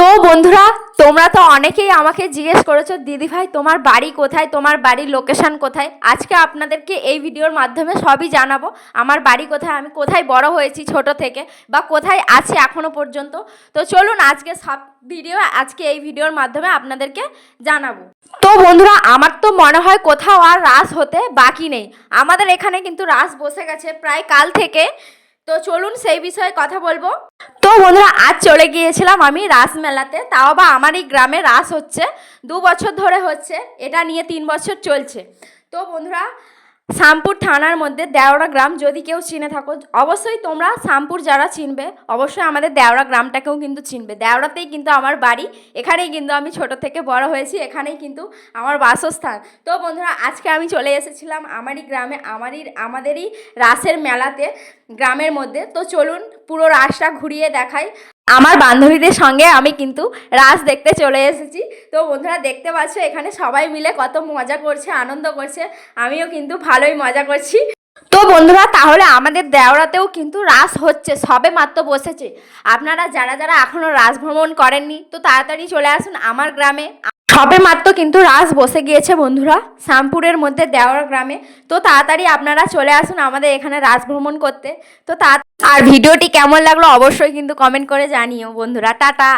তো বন্ধুরা, তোমরা তো অনেকেই আমাকে জিজ্ঞেস করেছো দিদি ভাই তোমার বাড়ি কোথায়, তোমার বাড়ির লোকেশন কোথায়। আজকে আপনাদেরকে এই ভিডিওর মাধ্যমে সবই জানাবো। আমার বাড়ি কোথায়, আমি কোথায় বড় হয়েছি ছোট থেকে, বা কোথায় আছি এখনো পর্যন্ত। তো চলুন আজকে সব ভিডিও এই ভিডিওর মাধ্যমে আপনাদেরকে জানাবো। তো বন্ধুরা, আমার তো মনে হয় কোথাও আর রাস হতে বাকি নেই। আমাদের এখানে কিন্তু রাস বসে গেছে প্রায় কাল থেকে। তো চলুন সেই বিষয়ে কথা বলবো। তো বন্ধুরা, আজ চলে গিয়েছিলাম আমি রাস মেলাতে, তাও বা আমার এই গ্রামে রাস হচ্ছে 2 বছর ধরে হচ্ছে, এটা নিয়ে 3 বছর চলছে। তো বন্ধুরা, শ্যামপুর থানার মধ্যে দেওড়া গ্রাম, যদি কেউ চিনে থাকো অবশ্যই তোমরা শ্যামপুর যারা চিনবে অবশ্যই আমাদের দেওড়া গ্রামটাকেও কিন্তু চিনবে। দেওড়াতেই কিন্তু আমার বাড়ি, এখানেই কিন্তু আমি ছোট থেকে বড় হয়েছি, এখানেই কিন্তু আমার বাসস্থান। তো বন্ধুরা, আজকে আমি চলে এসেছিলাম আমারই গ্রামে, আমাদেরই রাসের মেলাতে গ্রামের মধ্যে। তো চলুন পুরো রাসটা ঘুরিয়ে দেখাই। আমার বান্ধবীদের সঙ্গে আমি কিন্তু রাস দেখতে চলে এসেছি। তো বন্ধুরা, দেখতে পাচ্ছ এখানে সবাই মিলে কত মজা করছে, আনন্দ করছে, আমিও কিন্তু ভালোই মজা করছি। তো বন্ধুরা, তাহলে আমাদের দেওড়াতেও কিন্তু রাস হচ্ছে, সবে মাত্র বসেছে। আপনারা যারা যারা এখনও রাস ভ্রমণ করেননি তো তাড়াতাড়ি চলে আসুন আমার গ্রামে। সবে মাত্র কিন্তু রাস বসে গিয়েছে বন্ধুরা, শ্যামপুরের মধ্যে দেওড়া গ্রামে। তো তাড়াতাড়ি আপনারা চলে আসুন আমাদের এখানে রাস ভ্রমণ করতে। তো আর ভিডিওটি কেমন লাগলো অবশ্যই কিন্তু কমেন্ট করে জানিও বন্ধুরা। টাটা।